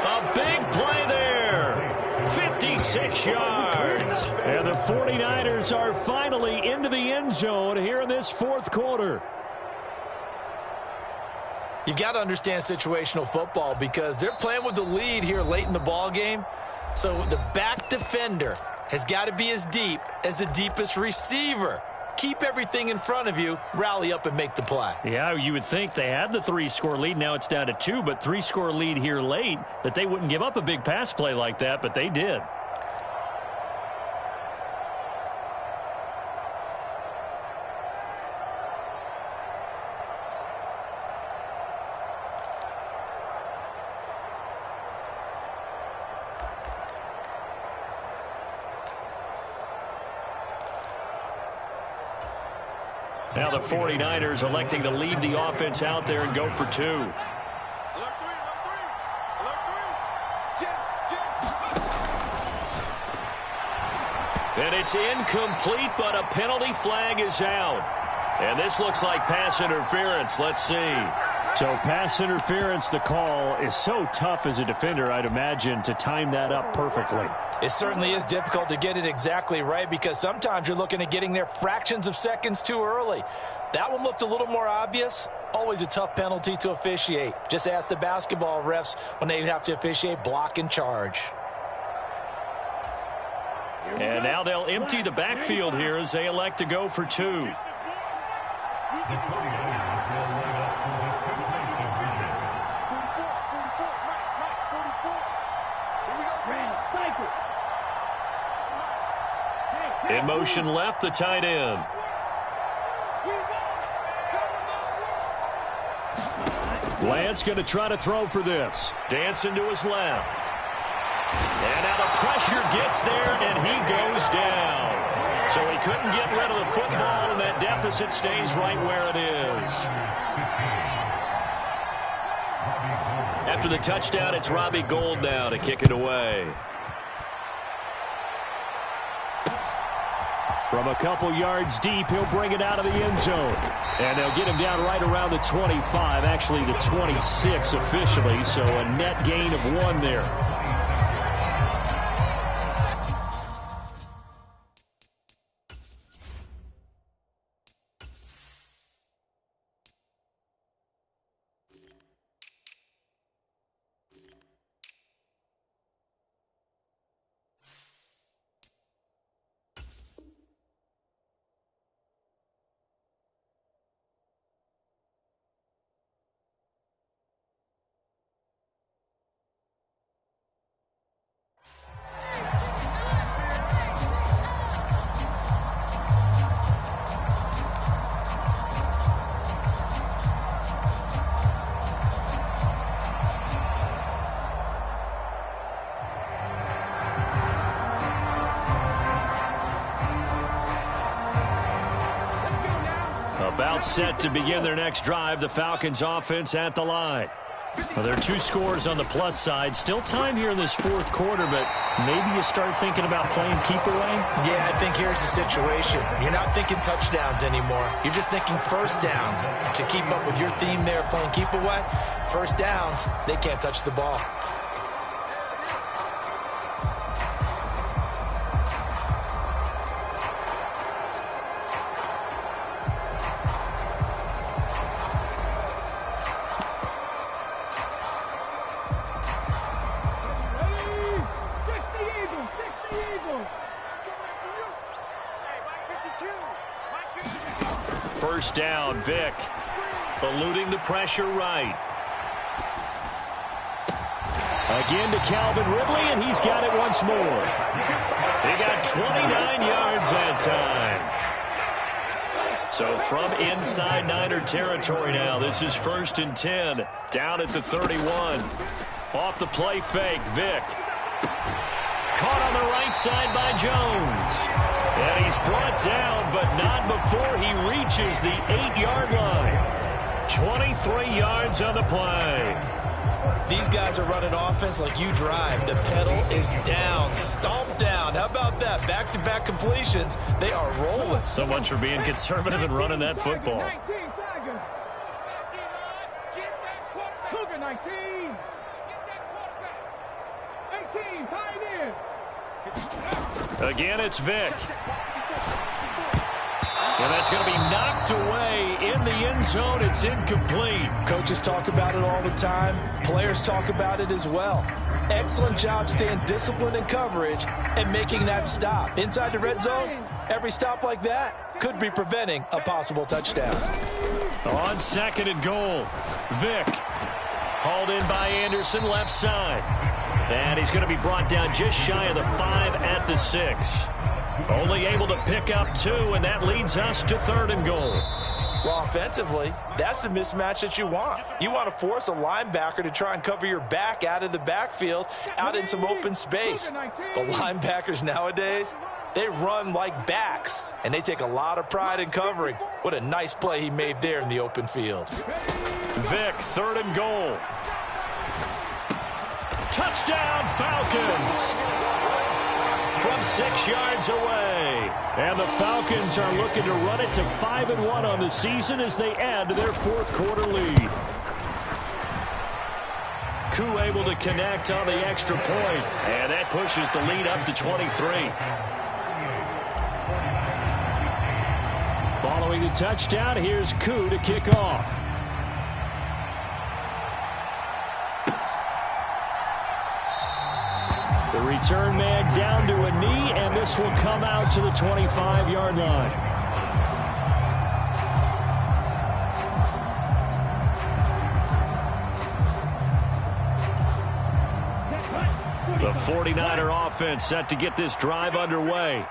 [SPEAKER 3] A big play there. 56 yards.
[SPEAKER 5] And the 49ers are finally into the end zone here in this 4th quarter.
[SPEAKER 2] You've got to understand situational football, because they're playing with the lead here late in the ball game. So the back defender has got to be as deep as the deepest receiver. Keep everything in front of you, rally up and make the play.
[SPEAKER 5] Yeah, you would think they had the 3-score lead. Now it's down to 2, but 3-score lead here late, that they wouldn't give up a big pass play like that, but they did.
[SPEAKER 3] Now the 49ers electing to leave the offense out there and go for 2. And it's incomplete, but a penalty flag is out. And this looks like pass interference. Let's see.
[SPEAKER 5] So pass interference, the call is so tough as a defender, I'd imagine, to time that up perfectly.
[SPEAKER 2] It certainly is difficult to get it exactly right, because sometimes you're looking at getting there fractions of seconds too early. That one looked a little more obvious. Always a tough penalty to officiate. Just ask the basketball refs when they have to officiate block and charge.
[SPEAKER 3] And now they'll empty the backfield here as they elect to go for 2. In motion left, the tight end.
[SPEAKER 5] Lance going to try to throw for this.
[SPEAKER 3] Dancing to his left.
[SPEAKER 1] And now the pressure gets there, and he goes down. So he couldn't get rid of the football, and that deficit stays right where it is. After the touchdown, it's Robbie Gould now to kick it away.
[SPEAKER 5] From a couple yards deep, he'll bring it out of the end zone. And they'll get him down right around the 25, actually the 26 officially, so a net gain of 1 there.
[SPEAKER 1] About set to begin their next drive, the Falcons offense at the line. Well, there are 2 scores on the plus side. Still time here in this 4th quarter, but maybe you start thinking about playing keep away?
[SPEAKER 2] Yeah, I think here's the situation. You're not thinking touchdowns anymore. You're just thinking first downs. To keep up with your theme there, playing keep away, first downs, they can't touch the ball.
[SPEAKER 1] First down, Vick. Eluding the pressure right. Again to Calvin Ridley, and he's got it once more. He got 29 yards that time. So from inside Niner territory now, this is 1st and 10. Down at the 31. Off the play fake, Vick. Caught on the right side by Jones. And he's brought down, but not before he reaches the 8-yard line. 23 yards on the play.
[SPEAKER 2] These guys are running offense like you drive. The pedal is down, stomped down. How about that? Back-to-back completions. They are rolling.
[SPEAKER 1] So much for being conservative and running that football.
[SPEAKER 4] 19, Tigers. 19. 18, Pioneers.
[SPEAKER 1] Again, it's Vick. And that's going to be knocked away in the end zone. It's incomplete.
[SPEAKER 2] Coaches talk about it all the time. Players talk about it as well. Excellent job staying disciplined in coverage and making that stop. Inside the red zone, every stop like that could be preventing a possible touchdown.
[SPEAKER 1] On 2nd and goal, Vick. Hauled in by Anderson, left side. And he's going to be brought down just shy of the 5 at the 6. Only able to pick up 2, and that leads us to 3rd and goal.
[SPEAKER 2] Well, offensively, that's the mismatch that you want. You want to force a linebacker to try and cover your back out of the backfield, out in some open space. The linebackers nowadays, they run like backs, and they take a lot of pride in covering. What a nice play he made there in the open field.
[SPEAKER 1] Vick, 3rd and goal. Touchdown, Falcons! From 6 yards away. And the Falcons are looking to run it to 5-1 on the season as they add to their 4th quarter lead. Koo able to connect on the extra point, and that pushes the lead up to 23. Following the touchdown, here's Koo to kick off. The return man down to a knee, and this will come out to the 25-yard line. The 49er offense set to get this drive underway.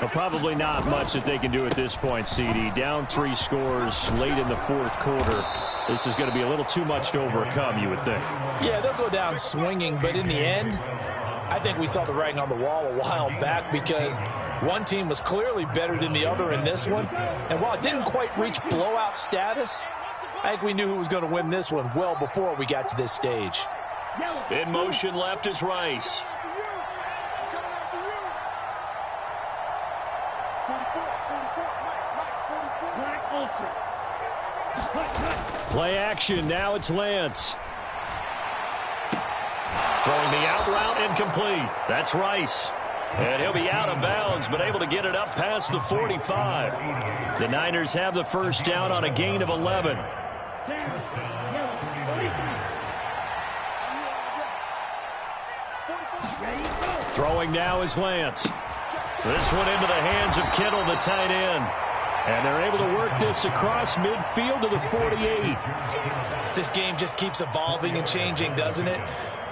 [SPEAKER 1] Well, probably not much that they can do at this point, CD. Down 3 scores late in the 4th quarter. This is going to be a little too much to overcome, you would think.
[SPEAKER 2] Yeah, they'll go down swinging, but in the end, I think we saw the writing on the wall a while back because one team was clearly better than the other in this one. And while it didn't quite reach blowout status, I think we knew who was going to win this one well before we got to this stage.
[SPEAKER 1] In motion left is Rice.
[SPEAKER 5] Play action. Now it's Lance.
[SPEAKER 1] Throwing the out route incomplete. That's Rice. And he'll be out of bounds, but able to get it up past the 45.
[SPEAKER 5] The Niners have the first down on a gain of 11. Throwing now is Lance.
[SPEAKER 1] This one into the hands of Kittle, the tight end.
[SPEAKER 5] And they're able to work this across midfield to the 48.
[SPEAKER 2] This game just keeps evolving and changing, doesn't it?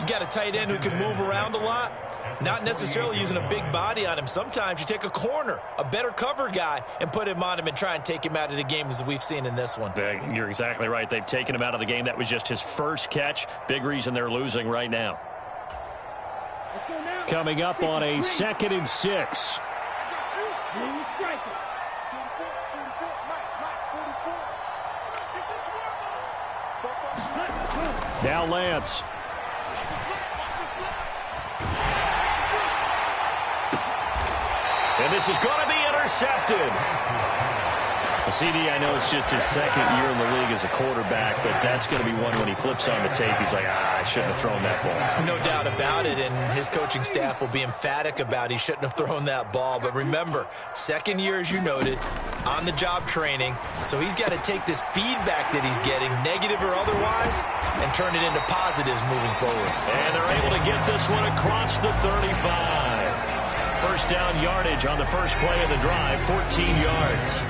[SPEAKER 2] You got a tight end who can move around a lot, not necessarily using a big body on him. Sometimes you take a corner, a better cover guy, and put him on him and try and take him out of the game as we've seen in this one.
[SPEAKER 1] You're exactly right. They've taken him out of the game. That was just his first catch. Big reason they're losing right now.
[SPEAKER 5] Coming up on a 2nd and 6. Now Lance.
[SPEAKER 1] And this is going to be intercepted.
[SPEAKER 5] CD, I know it's just his 2nd year in the league as a quarterback, but that's going to be one when he flips on the tape. He's like, I shouldn't have thrown that ball.
[SPEAKER 2] No doubt about it, and his coaching staff will be emphatic about he shouldn't have thrown that ball. But remember, 2nd year, as you noted, on-the-job training, so he's got to take this feedback that he's getting, negative or otherwise, and turn it into positives moving forward.
[SPEAKER 1] And they're able to get this one across the 35. First down yardage on the first play of the drive, 14 yards.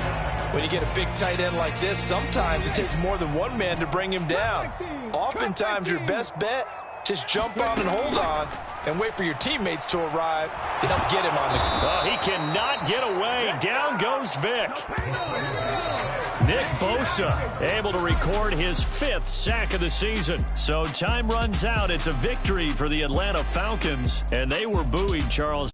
[SPEAKER 2] When you get a big tight end like this, sometimes it takes more than one man to bring him down. Oftentimes, your best bet, just jump on and hold on and wait for your teammates to arrive to help get him on the...
[SPEAKER 1] Oh, he cannot get away. Down goes Vic. Nick Bosa able to record his 5th sack of the season. So time runs out. It's a victory for the Atlanta Falcons, and they were buoyed, Charles.